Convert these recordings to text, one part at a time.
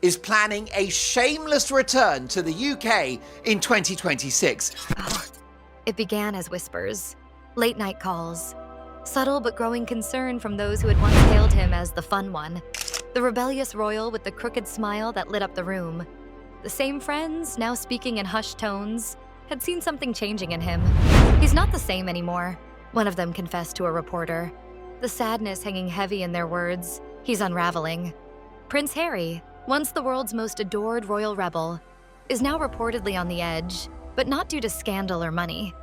is planning a shameless return to the UK in 2026. It began as whispers, late-night calls, subtle but growing concern from those who had once hailed him as the fun one, the rebellious royal with the crooked smile that lit up the room. The same friends, now speaking in hushed tones, had seen something changing in him. He's not the same anymore, one of them confessed to a reporter, the sadness hanging heavy in their words. He's unraveling. Prince Harry, once the world's most adored royal rebel, is now reportedly on the edge, but not due to scandal or money.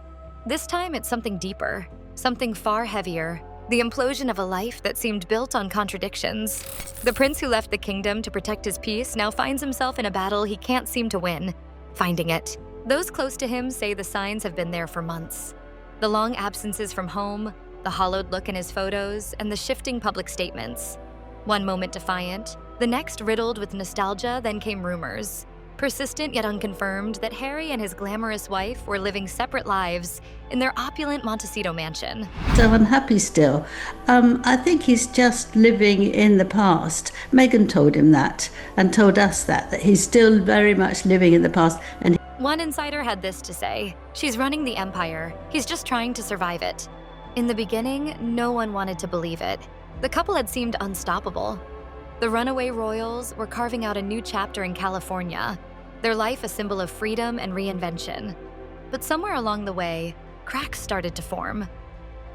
This time it's something deeper, something far heavier, the implosion of a life that seemed built on contradictions. The prince who left the kingdom to protect his peace now finds himself in a battle he can't seem to win, finding it. Those close to him say the signs have been there for months. The long absences from home, the hollowed look in his photos, and the shifting public statements. One moment defiant, the next riddled with nostalgia, then came rumors, persistent yet unconfirmed, that Harry and his glamorous wife were living separate lives in their opulent Montecito mansion. So unhappy still. I think he's just living in the past. Meghan told him that and told us that he's still very much living in the past. And one insider had this to say: she's running the empire. He's just trying to survive it. In the beginning, no one wanted to believe it. The couple had seemed unstoppable. The runaway royals were carving out a new chapter in California, their life a symbol of freedom and reinvention. But somewhere along the way, cracks started to form.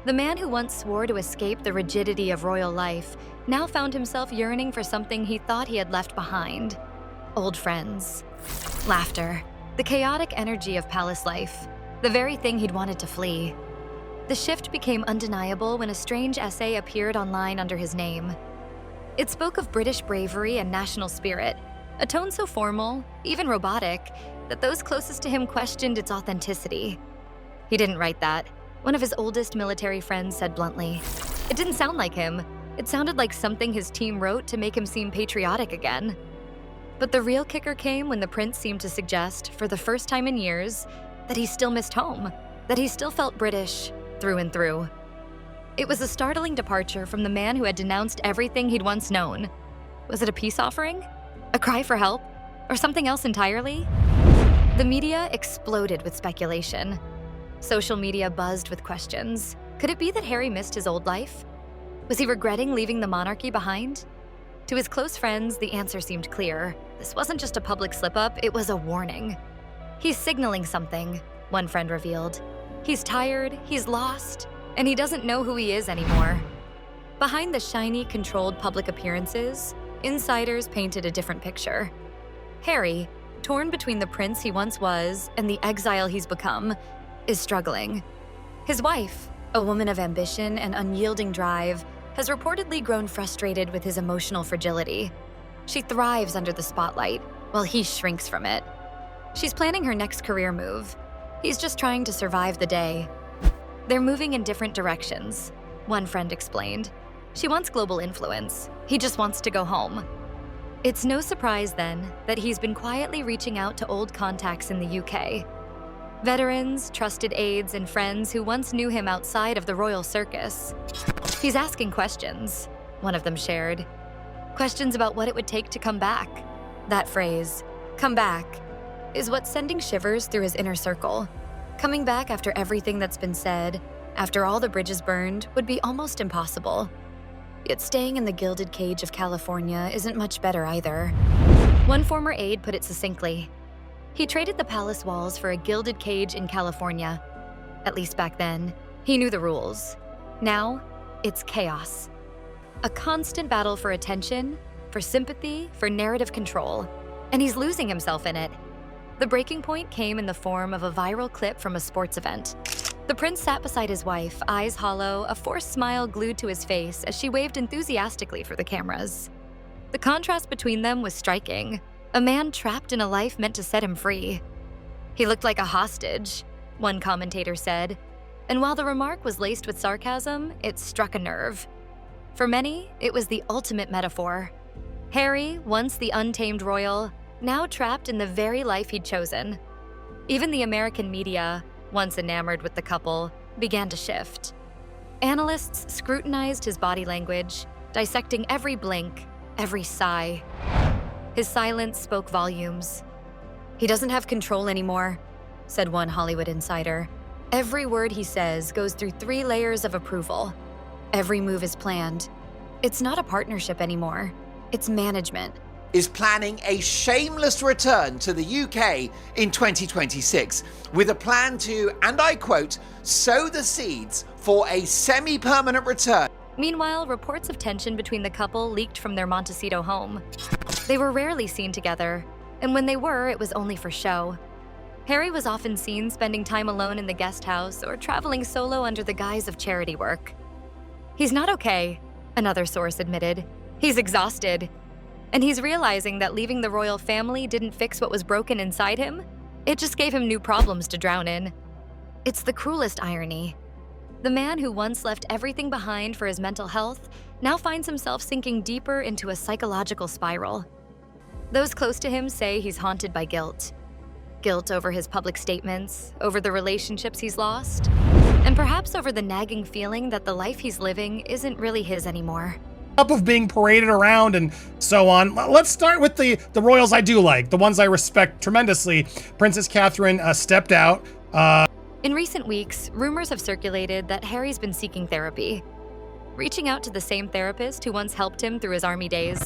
The man who once swore to escape the rigidity of royal life now found himself yearning for something he thought he had left behind. Old friends, laughter, the chaotic energy of palace life, the very thing he'd wanted to flee. The shift became undeniable when a strange essay appeared online under his name. It spoke of British bravery and national spirit, a tone so formal, even robotic, that those closest to him questioned its authenticity. He didn't write that. One of his oldest military friends said bluntly. It didn't sound like him. It sounded like something his team wrote to make him seem patriotic again. But the real kicker came when the prince seemed to suggest, for the first time in years, that he still missed home, that he still felt British through and through. It was a startling departure from the man who had denounced everything he'd once known. Was it a peace offering? A cry for help? Or something else entirely? The media exploded with speculation. Social media buzzed with questions. Could it be that Harry missed his old life? Was he regretting leaving the monarchy behind? To his close friends, the answer seemed clear. This wasn't just a public slip-up, it was a warning. He's signaling something, one friend revealed. He's tired, he's lost, and he doesn't know who he is anymore. Behind the shiny, controlled public appearances, insiders painted a different picture. Harry, torn between the prince he once was and the exile he's become, is struggling. His wife, a woman of ambition and unyielding drive, has reportedly grown frustrated with his emotional fragility. She thrives under the spotlight, while he shrinks from it. She's planning her next career move. He's just trying to survive the day. They're moving in different directions, one friend explained. She wants global influence. He just wants to go home. It's no surprise, then, that he's been quietly reaching out to old contacts in the UK. Veterans, trusted aides, and friends who once knew him outside of the royal circus. He's asking questions, one of them shared. Questions about what it would take to come back. That phrase, come back, is what's sending shivers through his inner circle. Coming back after everything that's been said, after all the bridges burned, would be almost impossible. Yet staying in the gilded cage of California isn't much better either. One former aide put it succinctly. He traded the palace walls for a gilded cage in California. At least back then, he knew the rules. Now, it's chaos. A constant battle for attention, for sympathy, for narrative control. And he's losing himself in it. The breaking point came in the form of a viral clip from a sports event. The prince sat beside his wife, eyes hollow, a forced smile glued to his face as she waved enthusiastically for the cameras. The contrast between them was striking. A man trapped in a life meant to set him free. He looked like a hostage, one commentator said. And while the remark was laced with sarcasm, it struck a nerve. For many, it was the ultimate metaphor. Harry, once the untamed royal, now trapped in the very life he'd chosen. Even the American media, once enamored with the couple, began to shift. Analysts scrutinized his body language, dissecting every blink, every sigh. His silence spoke volumes. "He doesn't have control anymore," said one Hollywood insider. "Every word he says goes through 3 layers of approval. Every move is planned. It's not a partnership anymore. It's management." Is planning a shameless return to the UK in 2026 with a plan to, and I quote, sow the seeds for a semi-permanent return. Meanwhile, reports of tension between the couple leaked from their Montecito home. They were rarely seen together, and when they were, it was only for show. Harry was often seen spending time alone in the guest house or traveling solo under the guise of charity work. "He's not okay," another source admitted. "He's exhausted. And he's realizing that leaving the royal family didn't fix what was broken inside him. It just gave him new problems to drown in." It's the cruelest irony. The man who once left everything behind for his mental health now finds himself sinking deeper into a psychological spiral. Those close to him say he's haunted by guilt. Guilt over his public statements, over the relationships he's lost, and perhaps over the nagging feeling that the life he's living isn't really his anymore. Of being paraded around and so on. Let's start with the royals I do like, the ones I respect tremendously. Princess Catherine stepped out. In recent weeks, rumors have circulated that Harry's been seeking therapy, reaching out to the same therapist who once helped him through his army days.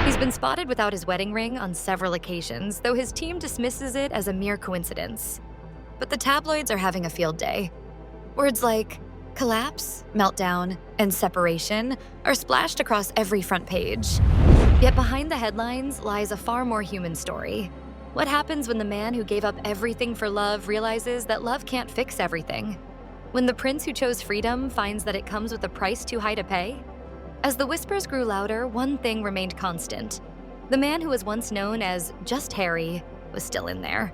He's been spotted without his wedding ring on several occasions, though his team dismisses it as a mere coincidence. But the tabloids are having a field day. Words like collapse, meltdown, and separation are splashed across every front page. Yet behind the headlines lies a far more human story. What happens when the man who gave up everything for love realizes that love can't fix everything? When the prince who chose freedom finds that it comes with a price too high to pay? As the whispers grew louder, one thing remained constant. The man who was once known as just Harry was still in there.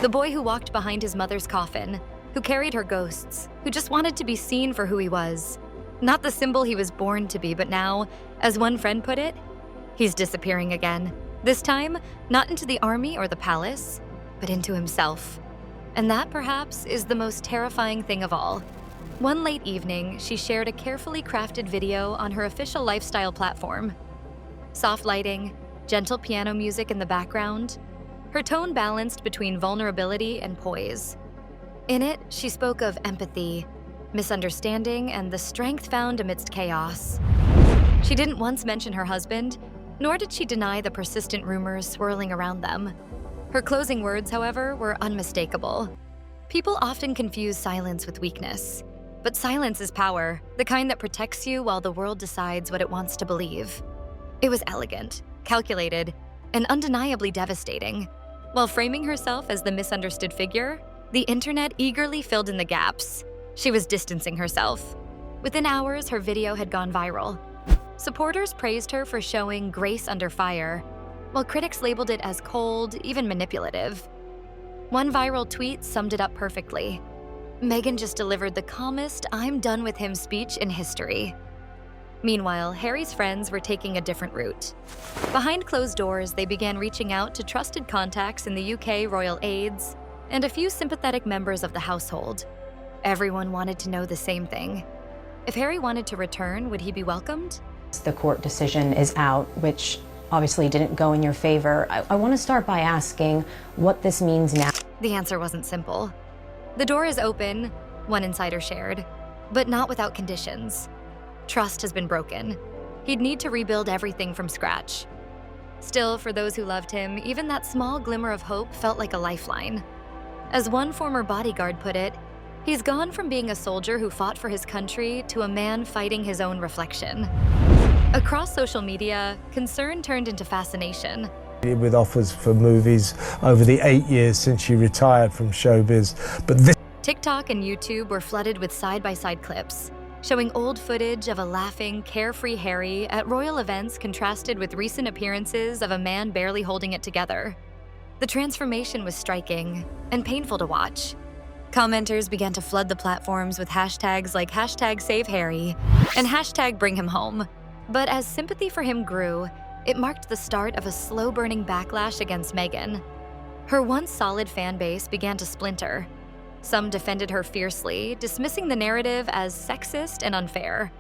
The boy who walked behind his mother's coffin, who carried her ghosts, who just wanted to be seen for who he was. Not the symbol he was born to be, but now, as one friend put it, he's disappearing again. This time, not into the army or the palace, but into himself. And that, perhaps, is the most terrifying thing of all. One late evening, she shared a carefully crafted video on her official lifestyle platform. Soft lighting, gentle piano music in the background, her tone balanced between vulnerability and poise. In it, she spoke of empathy, misunderstanding, and the strength found amidst chaos. She didn't once mention her husband, nor did she deny the persistent rumors swirling around them. Her closing words, however, were unmistakable. People often confuse silence with weakness, but silence is power, the kind that protects you while the world decides what it wants to believe. It was elegant, calculated, and undeniably devastating. While framing herself as the misunderstood figure, the internet eagerly filled in the gaps. She was distancing herself. Within hours, her video had gone viral. Supporters praised her for showing grace under fire, while critics labeled it as cold, even manipulative. One viral tweet summed it up perfectly. Meghan just delivered the calmest "I'm done with him" speech in history. Meanwhile, Harry's friends were taking a different route. Behind closed doors, they began reaching out to trusted contacts in the UK royal aides and a few sympathetic members of the household. Everyone wanted to know the same thing. If Harry wanted to return, would he be welcomed? The court decision is out, which obviously didn't go in your favor. I want to start by asking what this means now. The answer wasn't simple. The door is open, one insider shared, but not without conditions. Trust has been broken. He'd need to rebuild everything from scratch. Still, for those who loved him, even that small glimmer of hope felt like a lifeline. As one former bodyguard put it, he's gone from being a soldier who fought for his country to a man fighting his own reflection. Across social media, concern turned into fascination. With offers for movies over the 8 years since she retired from showbiz, but this... TikTok and YouTube were flooded with side-by-side clips, showing old footage of a laughing, carefree Harry at royal events contrasted with recent appearances of a man barely holding it together. The transformation was striking and painful to watch. Commenters began to flood the platforms with hashtags like #SaveHarry and #BringHimHome. But as sympathy for him grew, it marked the start of a slow-burning backlash against Meghan. Her once solid fan base began to splinter. Some defended her fiercely, dismissing the narrative as sexist and unfair.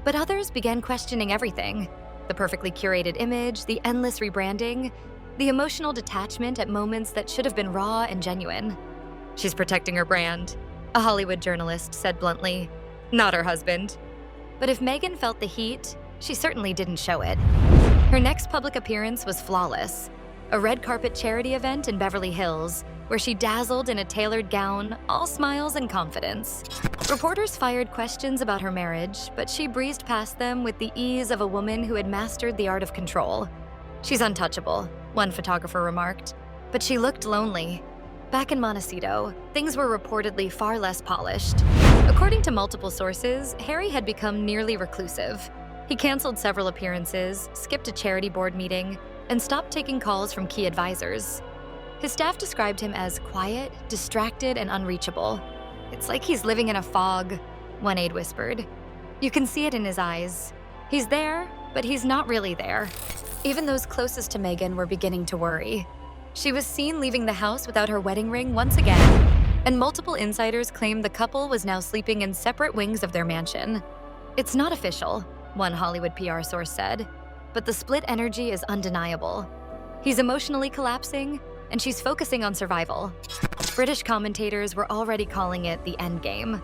But others began questioning everything. The perfectly curated image, the endless rebranding, the emotional detachment at moments that should have been raw and genuine. She's protecting her brand, a Hollywood journalist said bluntly, not her husband. But if Meghan felt the heat, she certainly didn't show it. Her next public appearance was flawless, a red carpet charity event in Beverly Hills, where she dazzled in a tailored gown, all smiles and confidence. Reporters fired questions about her marriage, but she breezed past them with the ease of a woman who had mastered the art of control. She's untouchable, one photographer remarked, but she looked lonely. Back in Montecito, things were reportedly far less polished. According to multiple sources, Harry had become nearly reclusive. He canceled several appearances, skipped a charity board meeting, and stopped taking calls from key advisors. His staff described him as quiet, distracted, and unreachable. It's like he's living in a fog, one aide whispered. You can see it in his eyes. He's there, but he's not really there. Even those closest to Meghan were beginning to worry. She was seen leaving the house without her wedding ring once again, and multiple insiders claimed the couple was now sleeping in separate wings of their mansion. It's not official, one Hollywood PR source said, but the split energy is undeniable. He's emotionally collapsing, and she's focusing on survival. British commentators were already calling it the endgame.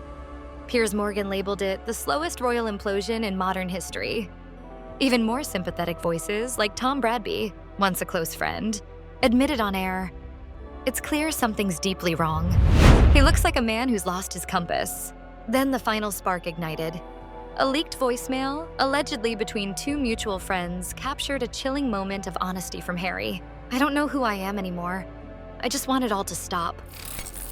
Piers Morgan labeled it the slowest royal implosion in modern history. Even more sympathetic voices, like Tom Bradby, once a close friend, admitted on air, it's clear something's deeply wrong. He looks like a man who's lost his compass. Then the final spark ignited. A leaked voicemail, allegedly between two mutual friends, captured a chilling moment of honesty from Harry. I don't know who I am anymore. I just want it all to stop.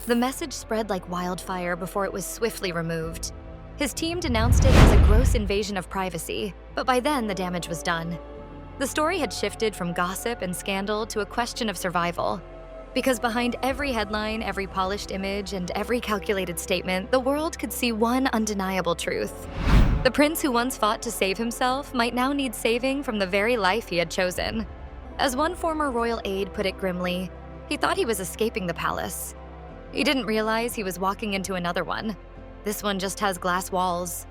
The message spread like wildfire before it was swiftly removed. His team denounced it as a gross invasion of privacy, but by then the damage was done. The story had shifted from gossip and scandal to a question of survival. Because behind every headline, every polished image, and every calculated statement, the world could see one undeniable truth. The prince who once fought to save himself might now need saving from the very life he had chosen. As one former royal aide put it grimly, he thought he was escaping the palace. He didn't realize he was walking into another one. This one just has glass walls.